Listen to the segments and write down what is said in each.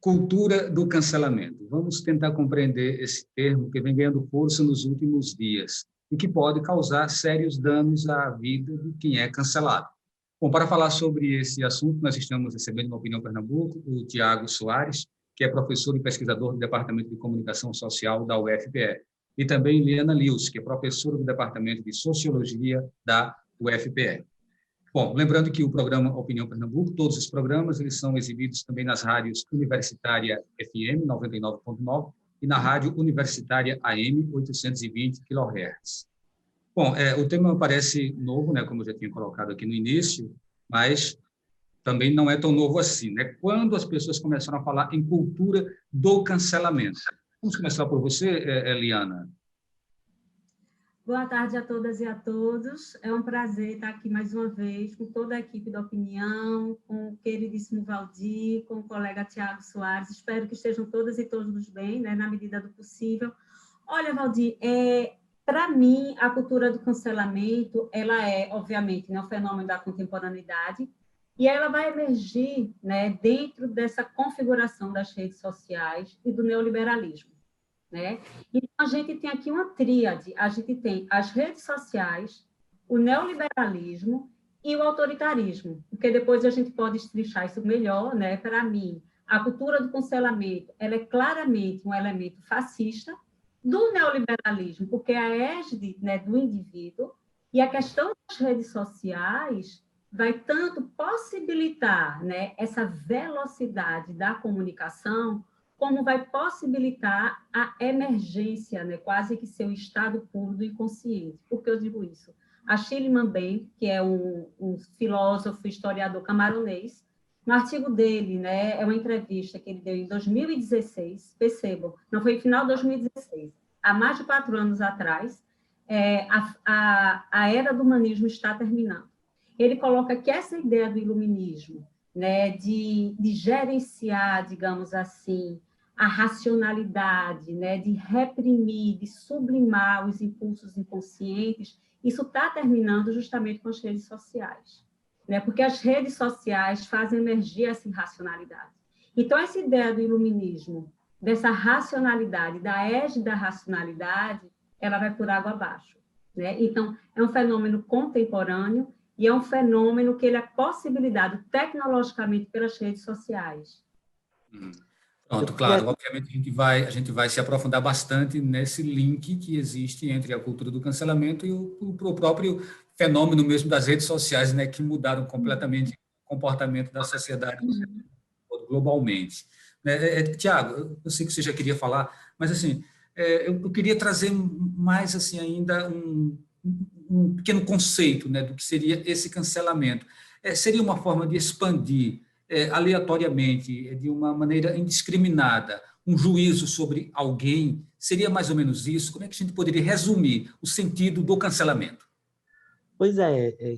Cultura do cancelamento. Vamos tentar compreender esse termo que vem ganhando força nos últimos dias e que pode causar sérios danos à vida de quem é cancelado. Bom, para falar sobre esse assunto, nós estamos recebendo uma Opinião Pernambuco, o Tiago Soares, que é professor e pesquisador do Departamento de Comunicação Social da UFPE, e também Liana Lewis, que é professora do Departamento de Sociologia da UFPE. Bom, lembrando que o programa Opinião Pernambuco, todos os programas, eles são exibidos também nas rádios Universitária FM 99.9 e na rádio Universitária AM 820 kHz. Bom, o tema parece novo, né, como eu já tinha colocado aqui no início, mas também não é tão novo assim, né? Quando as pessoas começaram a falar em cultura do cancelamento. Vamos começar por você, Liana. Boa tarde a todas e a todos. É um prazer estar aqui mais uma vez com toda a equipe da Opinião, com o queridíssimo Valdir, com o colega Tiago Soares. Espero que estejam todas e todos bem, né, na medida do possível. Olha, Valdir, para mim, a cultura do cancelamento, ela é, obviamente, né, um fenômeno da contemporaneidade, e ela vai emergir, né, dentro dessa configuração das redes sociais e do neoliberalismo, né? Então, a gente tem aqui uma tríade, a gente tem as redes sociais, o neoliberalismo e o autoritarismo, porque depois a gente pode estrichar isso melhor, né? Para mim, a cultura do cancelamento, ela é claramente um elemento fascista do neoliberalismo, porque é a égide, né, do indivíduo, e a questão das redes sociais vai tanto possibilitar, né, essa velocidade da comunicação, como vai possibilitar a emergência, né, quase que seu estado puro do inconsciente. Por que eu digo isso? Achille Mbembe, que é um filósofo, historiador camaronês, no artigo dele, né, é uma entrevista que ele deu em 2016, percebam, não foi no final de 2016, há mais de 4 anos atrás, a era do humanismo está terminando. Ele coloca que essa ideia do iluminismo, né, de gerenciar, digamos assim, a racionalidade, né, de reprimir, de sublimar os impulsos inconscientes, isso está terminando justamente com as redes sociais, né, porque as redes sociais fazem emergir essa irracionalidade. Então, essa ideia do iluminismo, dessa racionalidade, da égide da racionalidade, ela vai por água abaixo, né? Então, é um fenômeno contemporâneo e é um fenômeno que ele é possibilitado tecnologicamente pelas redes sociais. Pronto, claro, obviamente a gente vai se aprofundar bastante nesse link que existe entre a cultura do cancelamento e o próprio fenômeno mesmo das redes sociais, né, que mudaram completamente o comportamento da sociedade globalmente. Tiago, eu sei que você já queria falar, mas assim, eu queria trazer mais assim ainda um pequeno conceito, né, do que seria esse cancelamento. Seria uma forma de expandir aleatoriamente, de uma maneira indiscriminada, um juízo sobre alguém? Seria mais ou menos isso? Como é que a gente poderia resumir o sentido do cancelamento? Pois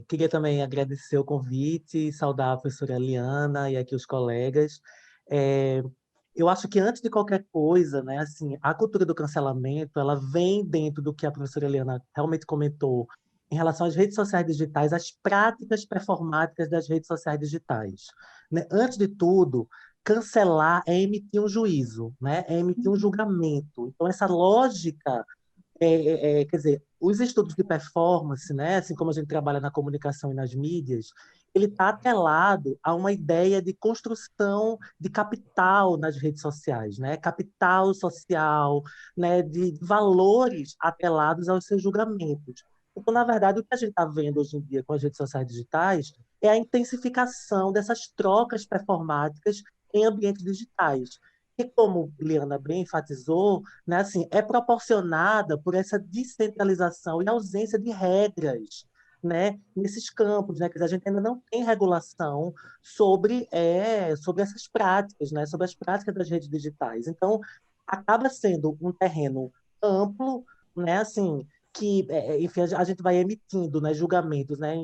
queria também agradecer o convite, saudar a professora Liana e aqui os colegas. É, eu acho que antes de qualquer coisa, né, assim, a cultura do cancelamento, ela vem dentro do que a professora Liana realmente comentou em relação às redes sociais digitais, às práticas performáticas das redes sociais digitais, né? Antes de tudo, cancelar é emitir um juízo, né? É emitir um julgamento. Então, essa lógica quer dizer, os estudos de performance, né, assim como a gente trabalha na comunicação e nas mídias, ele está atrelado a uma ideia de construção de capital nas redes sociais, né, capital social, né, de valores atrelados aos seus julgamentos. Então, na verdade, o que a gente está vendo hoje em dia com as redes sociais digitais é a intensificação dessas trocas performáticas em ambientes digitais. E como Liana bem enfatizou, né, assim, é proporcionada por essa descentralização e ausência de regras, né, nesses campos, né, que a gente ainda não tem regulação sobre essas práticas, né, sobre as práticas das redes digitais. Então, acaba sendo um terreno amplo, né, assim, que, enfim, a gente vai emitindo, né, julgamentos, né,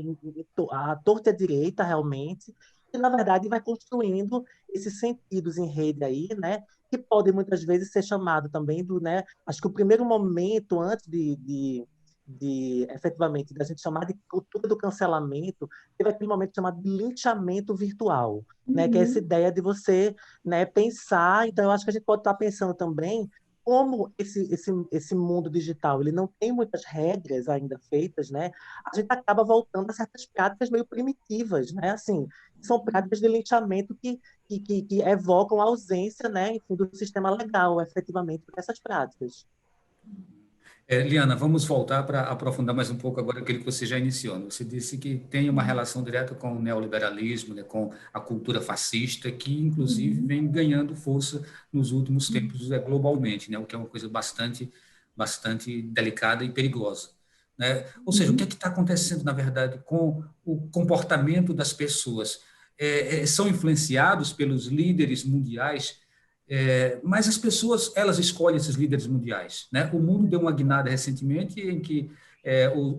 à torta e à direita, realmente, e, na verdade, vai construindo esses sentidos em rede aí, né, que podem muitas vezes ser chamado também do, né, acho que o primeiro momento antes efetivamente, da gente chamar de cultura do cancelamento, teve aquele momento chamado de linchamento virtual, né? Que é essa ideia de você, né, pensar. Então, eu acho que a gente pode estar pensando também como esse mundo digital ele não tem muitas regras ainda feitas, né? A gente acaba voltando a certas práticas meio primitivas, né? Assim, são práticas de linchamento que evocam a ausência, né, enfim, do sistema legal, efetivamente, para essas práticas. Liana, vamos voltar para aprofundar mais um pouco agora aquilo que você já iniciou, né? Você disse que tem uma relação direta com o neoliberalismo, né, com a cultura fascista, que inclusive vem ganhando força nos últimos tempos globalmente, né, o que é uma coisa bastante delicada e perigosa, né? Ou seja, o que é que está acontecendo, na verdade, com o comportamento das pessoas? São influenciados pelos líderes mundiais, mas as pessoas, elas escolhem esses líderes mundiais, né? O mundo deu uma guinada recentemente em que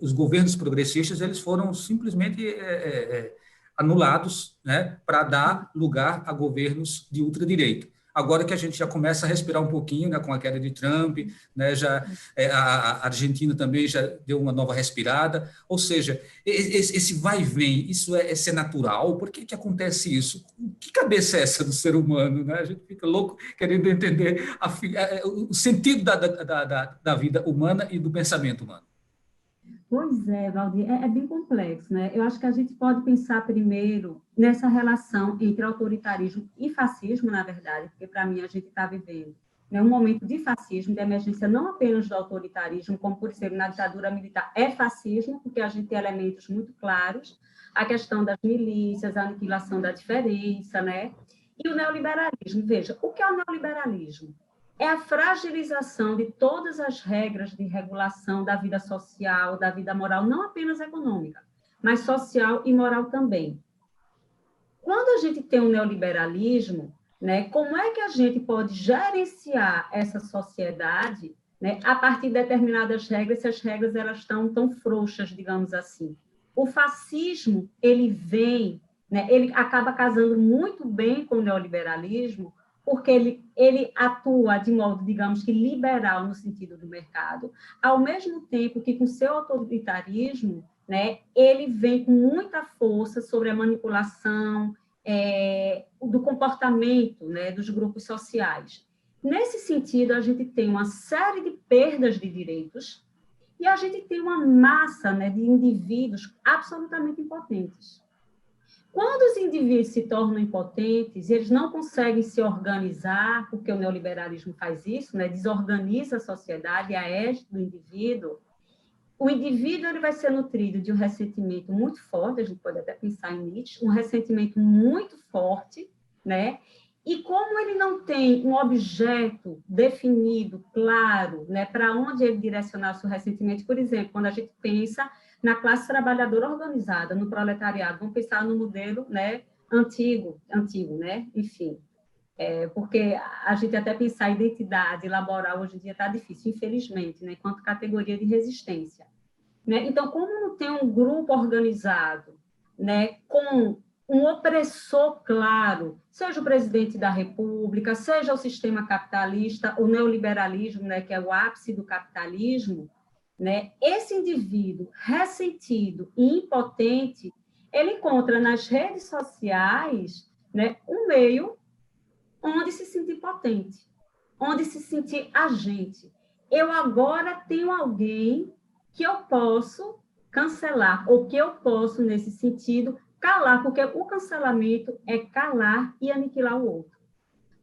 os governos progressistas eles foram simplesmente anulados, né, para dar lugar a governos de ultradireita. Agora que a gente já começa a respirar um pouquinho, né, com a queda de Trump, né, a Argentina também já deu uma nova respirada, ou seja, esse vai e vem, isso é natural? Por que acontece isso? Que cabeça é essa do ser humano? Né? A gente fica louco querendo entender o sentido da vida humana e do pensamento humano. Pois é, Valdir, é bem complexo, né? Eu acho que a gente pode pensar primeiro nessa relação entre autoritarismo e fascismo, na verdade, porque, para mim, a gente está vivendo, né, um momento de fascismo, de emergência não apenas do autoritarismo, como, por exemplo, na ditadura militar é fascismo, porque a gente tem elementos muito claros, a questão das milícias, a aniquilação da diferença, né? E o neoliberalismo. Veja, o que é o neoliberalismo? É a fragilização de todas as regras de regulação da vida social, da vida moral, não apenas econômica, mas social e moral também. Quando a gente tem um neoliberalismo, né, como é que a gente pode gerenciar essa sociedade, né, a partir de determinadas regras, se as regras elas estão tão frouxas, digamos assim? O fascismo, ele vem, né, ele acaba casando muito bem com o neoliberalismo, porque ele atua de modo, digamos que, liberal no sentido do mercado, ao mesmo tempo que, com seu autoritarismo, né, ele vem com muita força sobre a manipulação do comportamento, né, dos grupos sociais. Nesse sentido, a gente tem uma série de perdas de direitos e a gente tem uma massa, né, de indivíduos absolutamente impotentes. Quando os indivíduos se tornam impotentes, eles não conseguem se organizar, porque o neoliberalismo faz isso, né? Desorganiza a sociedade, a égide do indivíduo. O indivíduo ele vai ser nutrido de um ressentimento muito forte, a gente pode até pensar em Nietzsche, um ressentimento muito forte, né? E como ele não tem um objeto definido, claro, né, para onde ele direcionar o seu ressentimento, por exemplo, quando a gente pensa na classe trabalhadora organizada, no proletariado, vamos pensar no modelo, né, antigo, né, enfim, porque a gente até pensar a identidade laboral hoje em dia está difícil, infelizmente, né, enquanto categoria de resistência, né? Então, como não tem um grupo organizado, né, com um opressor claro, seja o presidente da República, seja o sistema capitalista, o neoliberalismo, né, que é o ápice do capitalismo, né, esse indivíduo ressentido e impotente, ele encontra nas redes sociais, né, um meio onde se sentir potente, onde se sentir agente. Eu agora tenho alguém que eu posso cancelar, ou que eu posso, nesse sentido, calar, porque o cancelamento é calar e aniquilar o outro.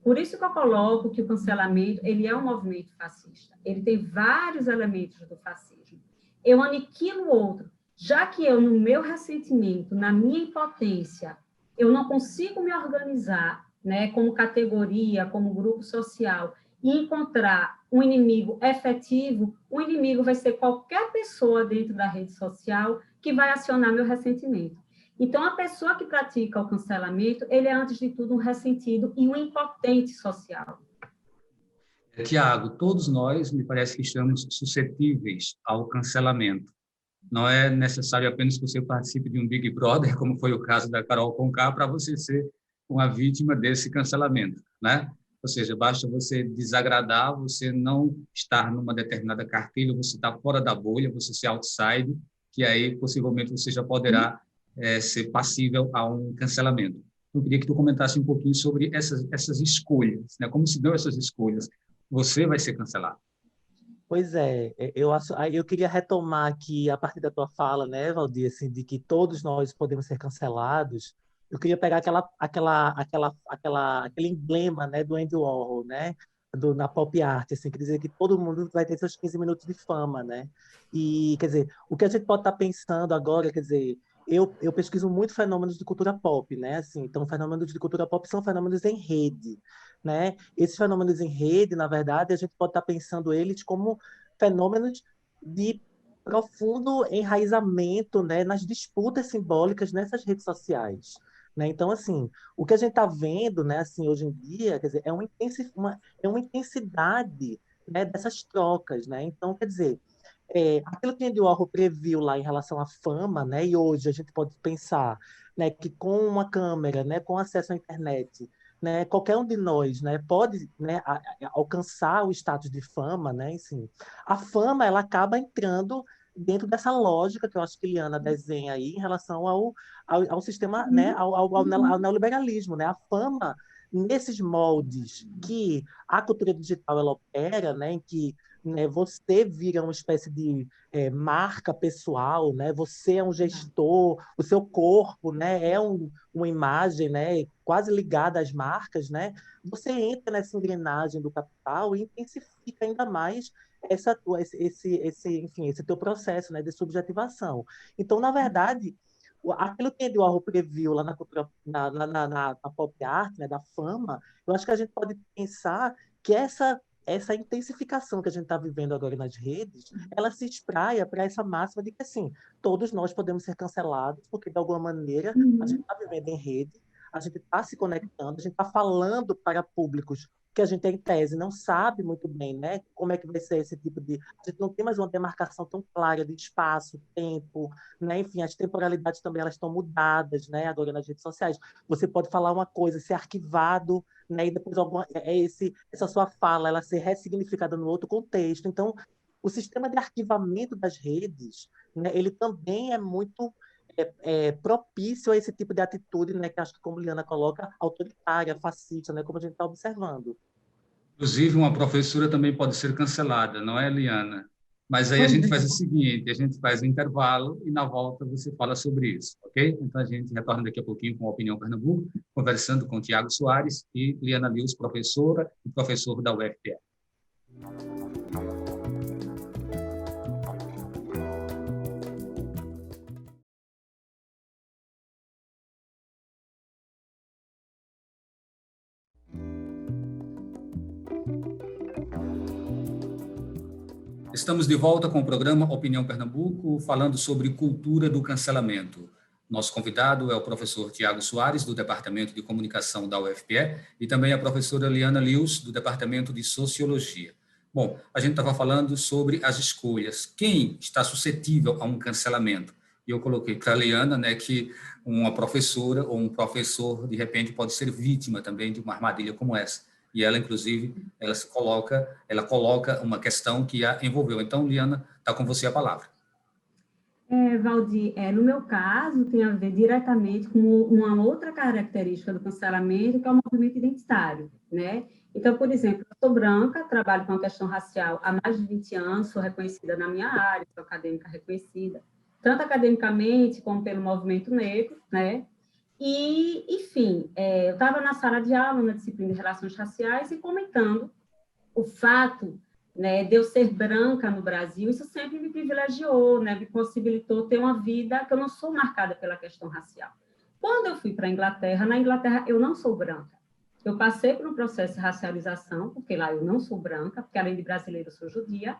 Por isso que eu coloco que o cancelamento ele é um movimento fascista. Ele tem vários elementos do fascismo. Eu aniquilo o outro, já que eu, no meu ressentimento, na minha impotência, eu não consigo me organizar, né, como categoria, como grupo social, e encontrar um inimigo efetivo, o inimigo vai ser qualquer pessoa dentro da rede social que vai acionar meu ressentimento. Então, a pessoa que pratica o cancelamento, ele é, antes de tudo, um ressentido e um impotente social. Tiago, todos nós, me parece que estamos suscetíveis ao cancelamento. Não é necessário apenas que você participe de um Big Brother, como foi o caso da Carol Conká, para você ser uma vítima desse cancelamento, né? Ou seja, basta você desagradar, você não estar numa determinada cartilha, você está fora da bolha, você ser outside, que aí possivelmente você já poderá ser passível a um cancelamento. Eu queria que tu comentasse um pouquinho sobre essas escolhas, né? Como se dão essas escolhas. Você vai ser cancelado. Pois é, eu acho, aí eu queria retomar aqui a partir da tua fala, né, Valdir, assim, de que todos nós podemos ser cancelados. Eu queria pegar aquele emblema, né, do Andy Warhol, né, na pop art, assim, quer dizer que todo mundo vai ter seus 15 minutos de fama, né? E, quer dizer, o que a gente pode estar pensando agora, quer dizer, eu pesquiso muito fenômenos de cultura pop, né? Assim, então, fenômenos de cultura pop são fenômenos em rede, né? Esses fenômenos em rede, na verdade, a gente pode estar pensando eles como fenômenos de profundo enraizamento, né, nas disputas simbólicas nessas redes sociais. Né? Então, assim, o que a gente está vendo, né, assim, hoje em dia, quer dizer, é uma intensidade, né, dessas trocas. Né? Então, quer dizer, aquilo que Andy Warhol previu lá em relação à fama, né, e hoje a gente pode pensar, né, que com uma câmera, né, com acesso à internet, né, qualquer um de nós, né, pode, né, alcançar o status de fama, né, assim, a fama ela acaba entrando dentro dessa lógica que eu acho que Liana desenha aí em relação ao sistema, né, ao neoliberalismo, né, a fama nesses moldes que a cultura digital ela opera, né, em que, né, você vira uma espécie de marca pessoal, né? Você é um gestor, o seu corpo, né, é uma imagem, né, quase ligada às marcas, né? Você entra nessa engrenagem do capital e intensifica ainda mais enfim, esse teu processo, né, de subjetivação. Então, na verdade, aquilo que Andy Warhol previu lá na cultura, na pop art, né, da fama, eu acho que a gente pode pensar que essa intensificação que a gente está vivendo agora nas redes, ela se espraia para essa máxima de que, assim, todos nós podemos ser cancelados, porque, de alguma maneira, a gente está vivendo em rede, a gente está se conectando, a gente está falando para públicos que a gente, em tese, não sabe muito bem, né, como é que vai ser esse tipo de... A gente não tem mais uma demarcação tão clara de espaço, tempo, né, enfim, as temporalidades também elas estão mudadas, né, agora nas redes sociais. Você pode falar uma coisa, ser arquivado, né, e depois essa sua fala ela ser ressignificada no outro contexto. Então, o sistema de arquivamento das redes, né, ele também é muito propício a esse tipo de atitude, né, que acho que, como Liana coloca, autoritária, fascista, né, como a gente está observando. Inclusive, uma professora também pode ser cancelada, não é, Liana? Mas aí a gente faz o seguinte, a gente faz um intervalo e na volta você fala sobre isso, ok? Então a gente retorna daqui a pouquinho com a Opinião Pernambuco, conversando com Tiago Soares e Liana Lewis, professora e professor da UFPE. Estamos de volta com o programa Opinião Pernambuco, falando sobre cultura do cancelamento. Nosso convidado é o professor Tiago Soares, do Departamento de Comunicação da UFPE, e também a professora Liana Lewis, do Departamento de Sociologia. Bom, a gente estava falando sobre as escolhas. Quem está suscetível a um cancelamento? E eu coloquei para a Liana, né, que uma professora ou um professor, de repente, pode ser vítima também de uma armadilha como essa. E ela, inclusive, ela coloca uma questão que a envolveu. Então, Liana, está com você a palavra. Valdir, no meu caso, tem a ver diretamente com uma outra característica do cancelamento, que é o movimento identitário, né? Então, por exemplo, eu sou branca, trabalho com a questão racial há mais de 20 anos, sou reconhecida na minha área, sou acadêmica reconhecida, tanto academicamente como pelo movimento negro, né? E, enfim, eu estava na sala de aula, na disciplina de Relações Raciais, e comentando o fato, né, de eu ser branca no Brasil, isso sempre me privilegiou, né, me possibilitou ter uma vida que eu não sou marcada pela questão racial. Quando eu fui para a Inglaterra, na Inglaterra eu não sou branca. Eu passei por um processo de racialização, porque lá eu não sou branca, porque além de brasileira eu sou judia,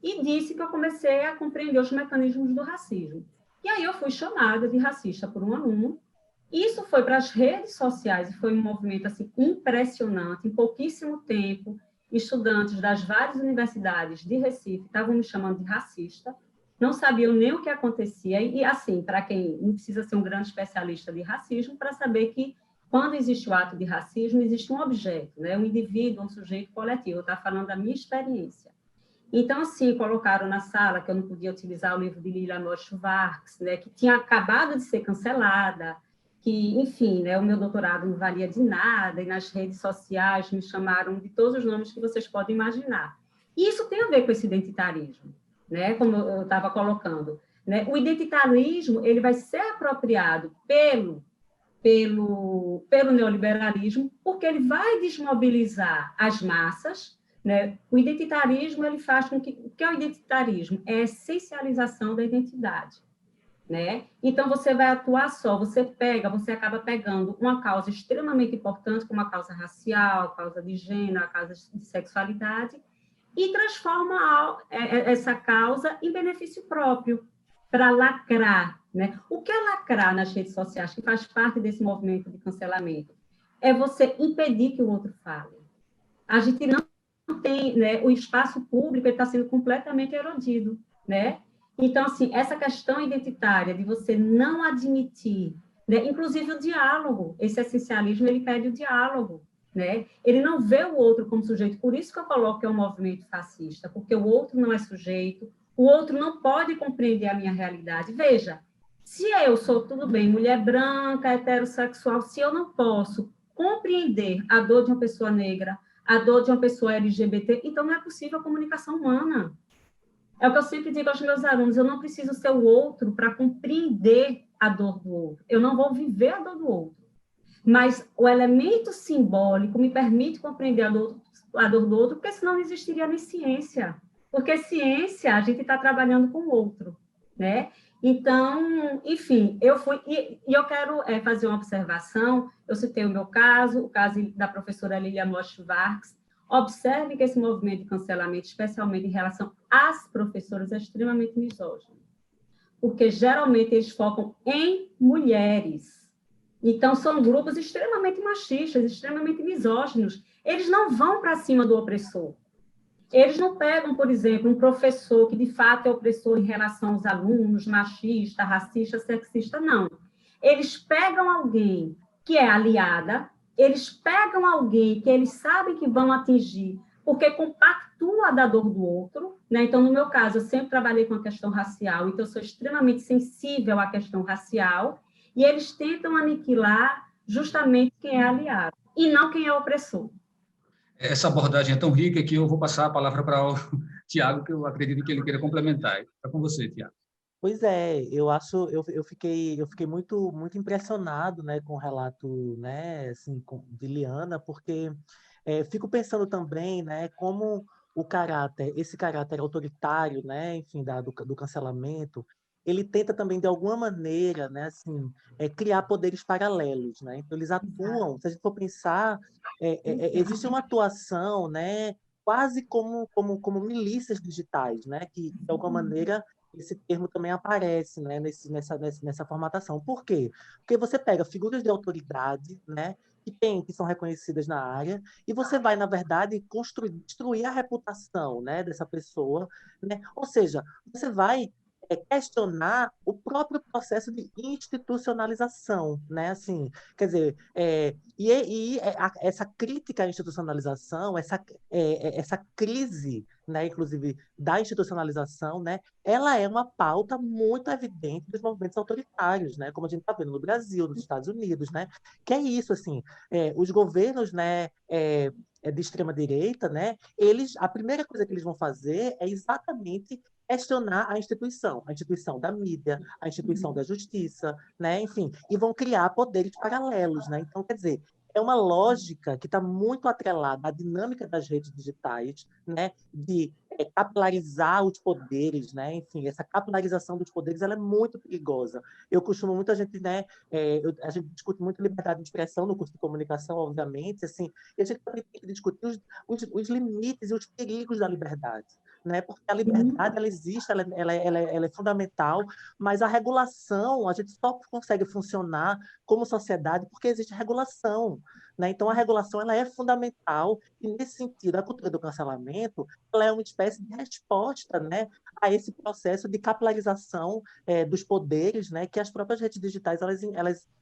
e disse que eu comecei a compreender os mecanismos do racismo. E aí eu fui chamada de racista por um aluno. Isso foi para as redes sociais e foi um movimento assim impressionante. Em pouquíssimo tempo, estudantes das várias universidades de Recife estavam me chamando de racista, não sabiam nem o que acontecia. E assim, para quem não precisa ser um grande especialista de racismo, para saber que quando existe o ato de racismo, existe um objeto, né? Um indivíduo, um sujeito coletivo. Eu estou falando da minha experiência. Então, assim, colocaram na sala que eu não podia utilizar o livro de Lilian Schwartz, né? Que tinha acabado de ser cancelada, que, enfim, né? O meu doutorado não valia de nada, e nas redes sociais me chamaram de todos os nomes que vocês podem imaginar. E isso tem a ver com esse identitarismo, né? Como eu estava colocando, né? O identitarismo ele vai ser apropriado pelo neoliberalismo, porque ele vai desmobilizar as massas, né? O identitarismo ele faz com que... O que é o identitarismo? É a essencialização da identidade, né? Então, você vai atuar só, você acaba pegando uma causa extremamente importante, como a causa racial, a causa de gênero, a causa de sexualidade, e transforma essa causa em benefício próprio, para lacrar, né? O que é lacrar nas redes sociais, que faz parte desse movimento de cancelamento? É você impedir que o outro fale. A gente não tem, né? O espaço público está sendo completamente erodido, né? Então, assim, essa questão identitária de você não admitir, né? Inclusive o diálogo, esse essencialismo, ele pede o diálogo, né? Ele não vê o outro como sujeito, por isso que eu coloco que é um movimento fascista, porque o outro não é sujeito, o outro não pode compreender a minha realidade. Veja, se eu sou, tudo bem, mulher branca, heterossexual, se eu não posso compreender a dor de uma pessoa negra, a dor de uma pessoa LGBT, então não é possível a comunicação humana. É o que eu sempre digo aos meus alunos, eu não preciso ser o outro para compreender a dor do outro, eu não vou viver a dor do outro. Mas o elemento simbólico me permite compreender a dor do outro, porque senão não existiria nem ciência. Porque ciência, a gente está trabalhando com o outro, né? Então, enfim, eu fui... E eu quero fazer uma observação, eu citei o meu caso, o caso da professora Lilian Schwartz. Observe que esse movimento de cancelamento, especialmente em relação às professoras, é extremamente misógino. Porque, geralmente, eles focam em mulheres. Então, são grupos extremamente machistas, extremamente misóginos. Eles não vão para cima do opressor. Eles não pegam, por exemplo, um professor que, de fato, é opressor em relação aos alunos, machista, racista, sexista, não. Eles pegam alguém que é aliada, eles pegam alguém que eles sabem que vão atingir, porque compactua da dor do outro, né? Então, no meu caso, eu sempre trabalhei com a questão racial, então eu sou extremamente sensível à questão racial, e eles tentam aniquilar justamente quem é aliado, e não quem é opressor. Essa abordagem é tão rica que eu vou passar a palavra para o Tiago, que eu acredito que ele queira complementar. Está com você, Tiago. Pois é, eu fiquei muito impressionado, né, com o relato, né, assim, de Liana, porque fico pensando também, né, como esse caráter autoritário, né, enfim, do cancelamento, ele tenta também de alguma maneira, né, assim, criar poderes paralelos, né? Então eles atuam, se a gente for pensar, existe uma atuação, né, quase como milícias digitais, né, que de alguma maneira esse termo também aparece, né, nessa formatação. Por quê? Porque você pega figuras de autoridade, né, que são reconhecidas na área, e você vai, na verdade, destruir a reputação, né, dessa pessoa, né? Ou seja, você vai questionar o próprio processo de institucionalização, né? Assim, quer dizer, essa crítica à institucionalização, essa crise, né, inclusive da institucionalização, né, ela é uma pauta muito evidente dos movimentos autoritários, né, como a gente está vendo no Brasil, nos Estados Unidos, né, que é isso, assim, os governos, né, de extrema direita, né, a primeira coisa que eles vão fazer é exatamente questionar a instituição da mídia, a instituição da justiça, né, enfim, e vão criar poderes paralelos, né. Então, quer dizer, é uma lógica que está muito atrelada à dinâmica das redes digitais, né, de capilarizar os poderes, né, enfim, essa capilarização dos poderes ela é muito perigosa. Eu costumo muita gente, né, a gente discute muito liberdade de expressão no curso de comunicação, obviamente, assim, e a gente também tem que discutir os limites e os perigos da liberdade, né, porque a liberdade ela existe, ela é fundamental, mas a regulação a gente só consegue funcionar como sociedade porque existe regulação, né? Então, a regulação ela é fundamental e, nesse sentido, a cultura do cancelamento ela é uma espécie de resposta, né, a esse processo de capilarização dos poderes, né, que as próprias redes digitais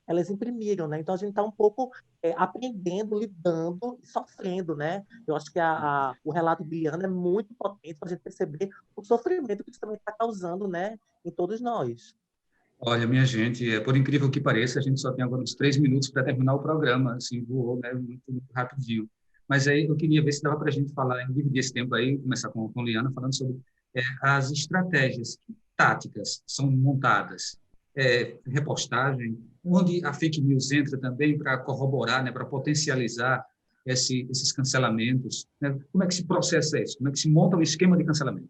elas imprimiram, né? Então, a gente está um pouco aprendendo, lidando e sofrendo, né? Eu acho que o relato de Liana é muito potente para a gente perceber o sofrimento que isso também está causando, né, em todos nós. Olha, minha gente, por incrível que pareça, a gente só tem agora uns 3 minutos para terminar o programa, assim, voou, né, muito rapidinho. Mas aí eu queria ver se dava para a gente falar, dividir esse tempo aí, começar com Liana, falando sobre as estratégias táticas que são montadas, repostagem, onde a fake news entra também para corroborar, né, para potencializar esses cancelamentos, né? Como é que se processa isso? Como é que se monta um esquema de cancelamento?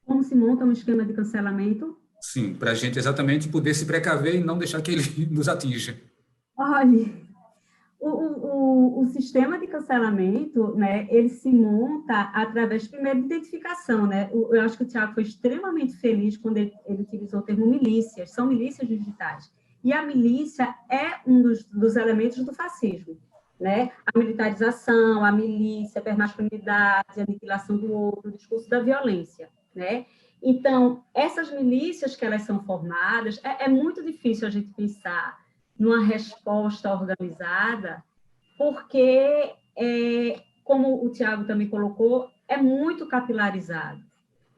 Como se monta um esquema de cancelamento? Sim, para a gente exatamente poder se precaver e não deixar que ele nos atinja. Olha, o sistema de cancelamento, né, ele se monta através, primeiro, de identificação, né? Eu acho que o Tiago foi extremamente feliz quando ele utilizou o termo milícias, são milícias digitais. E a milícia é um dos elementos do fascismo, né? A militarização, a milícia, a permasculinidade, a aniquilação do outro, o discurso da violência, né? Então, essas milícias que elas são formadas, é muito difícil a gente pensar numa resposta organizada, porque, como o Tiago também colocou, é muito capilarizado,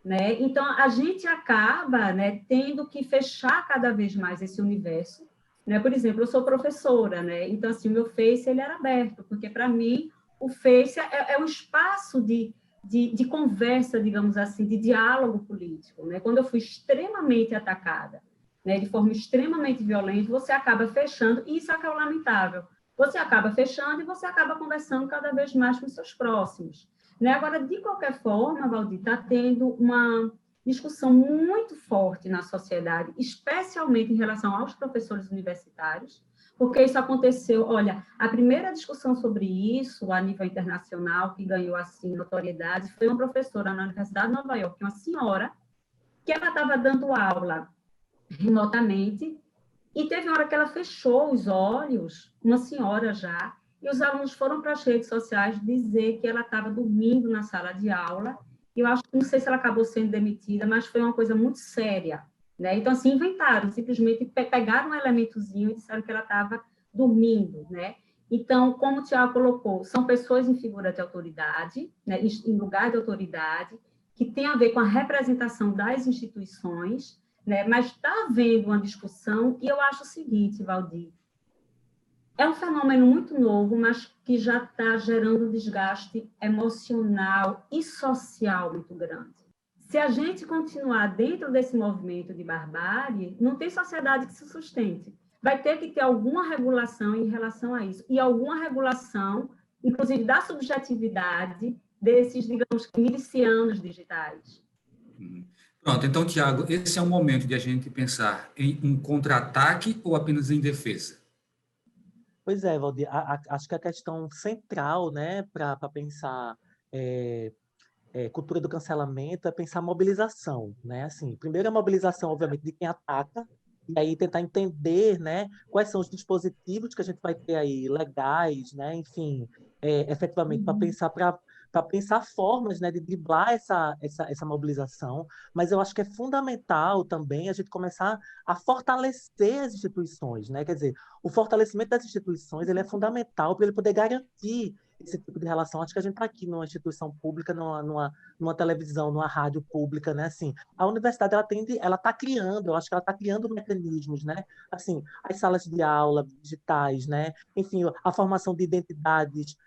né? Então, a gente acaba, né, tendo que fechar cada vez mais esse universo, né? Por exemplo, eu sou professora, né? Então, assim, o meu Face ele era aberto, porque, para mim, o Face é um espaço de conversa, digamos assim, de diálogo político, né? Quando eu fui extremamente atacada, né, de forma extremamente violenta, você acaba fechando, e isso é que é o lamentável. Você acaba fechando e você acaba conversando cada vez mais com os seus próximos. Né? Agora, de qualquer forma, Valdir, está tendo uma discussão muito forte na sociedade, especialmente em relação aos professores universitários, porque isso aconteceu, olha, a primeira discussão sobre isso, a nível internacional, que ganhou, assim, notoriedade, foi uma professora na Universidade de Nova York, uma senhora, que ela estava dando aula remotamente, e teve uma hora que ela fechou os olhos, uma senhora já, e os alunos foram para as redes sociais dizer que ela estava dormindo na sala de aula, e eu acho que, não sei se ela acabou sendo demitida, mas foi uma coisa muito séria, né? Então, assim, inventaram, simplesmente pegaram um elementozinho e disseram que ela estava dormindo, né? Então, como o Tiago colocou, são pessoas em figura de autoridade, né? Em lugar de autoridade, que tem a ver com a representação das instituições, né? Mas está havendo uma discussão, e eu acho o seguinte, Valdir, é um fenômeno muito novo, mas que já está gerando um desgaste emocional e social muito grande. Se a gente continuar dentro desse movimento de barbárie, não tem sociedade que se sustente. Vai ter que ter alguma regulação em relação a isso, e alguma regulação, inclusive da subjetividade desses, digamos, milicianos digitais. Pronto, então, Tiago, esse é o momento de a gente pensar em um contra-ataque ou apenas em defesa? Pois é, Valdir, acho que a questão central, né, para pensar cultura do cancelamento é pensar mobilização, né? Assim, primeiro a mobilização, obviamente, de quem ataca, e aí tentar entender, né, quais são os dispositivos que a gente vai ter aí, legais, né, enfim, efetivamente, para pensar formas, né, de driblar essa mobilização, mas eu acho que é fundamental também a gente começar a fortalecer as instituições, né? Quer dizer, o fortalecimento das instituições ele é fundamental para ele poder garantir esse tipo de relação. Acho que a gente está aqui numa instituição pública, numa televisão, numa rádio pública, né? Assim, a universidade ela está criando, eu acho que ela está criando mecanismos, né? Assim, as salas de aula digitais, né? Enfim, a formação de identidades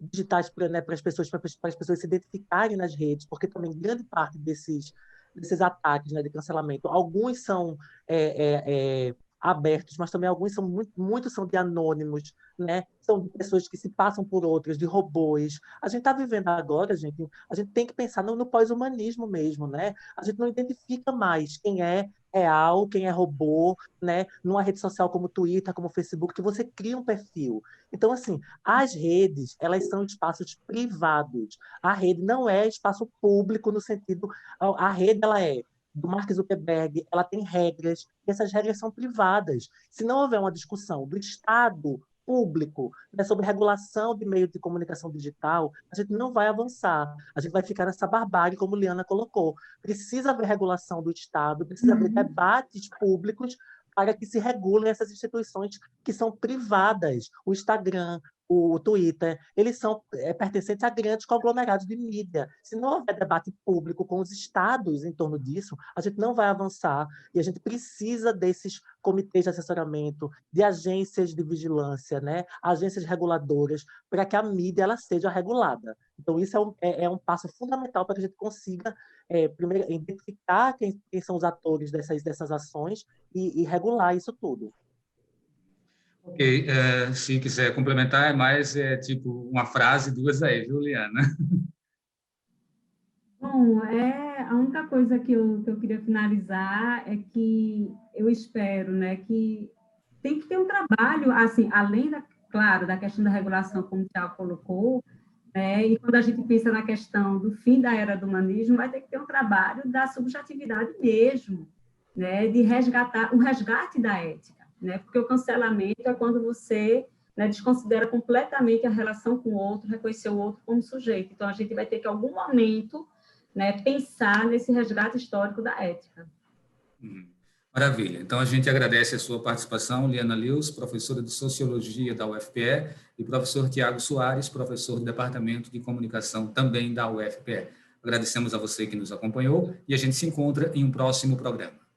digitais para, né, as pessoas se identificarem nas redes, porque também grande parte desses ataques, né, de cancelamento, alguns são abertos, mas também alguns são muitos são de anônimos, né? São de pessoas que se passam por outras, de robôs. A gente está vivendo agora, gente, a gente tem que pensar no pós-humanismo mesmo, né? A gente não identifica mais quem é real, quem é robô, né? Numa rede social como Twitter, como Facebook, que você cria um perfil. Então, assim, as redes, elas são espaços privados. A rede não é espaço público no sentido... A rede, ela é do Mark Zuckerberg, ela tem regras, e essas regras são privadas. Se não houver uma discussão do Estado público, né, sobre regulação de meios de comunicação digital, a gente não vai avançar. A gente vai ficar nessa barbárie, como Liana colocou. Precisa haver regulação do Estado, precisa haver debates públicos para que se regulem essas instituições que são privadas. O Instagram, o Twitter, eles são pertencentes a grandes conglomerados de mídia. Se não houver debate público com os estados em torno disso, a gente não vai avançar e a gente precisa desses comitês de assessoramento, de agências de vigilância, né? Agências reguladoras, para que a mídia ela seja regulada. Então, isso é um passo fundamental para que a gente consiga, primeiro, identificar quem são os atores dessas ações e regular isso tudo. Ok, se quiser complementar, é mais tipo uma frase, duas aí, viu, Liana? Bom, a única coisa que eu queria finalizar é que eu espero, né, que tem que ter um trabalho, assim, além claro, da questão da regulação, como o Thiago colocou, né, e quando a gente pensa na questão do fim da era do humanismo, vai ter que ter um trabalho da subjetividade mesmo, né, de resgatar, o resgate da ética, né, porque o cancelamento é quando você, né, desconsidera completamente a relação com o outro, reconhecer o outro como sujeito. Então, a gente vai ter que, em algum momento, né, pensar nesse resgate histórico da ética. Maravilha. Então, a gente agradece a sua participação, Liana Lewis, professora de Sociologia da UFPE, e professor Tiago Soares, professor do Departamento de Comunicação também da UFPE. Agradecemos a você que nos acompanhou e a gente se encontra em um próximo programa.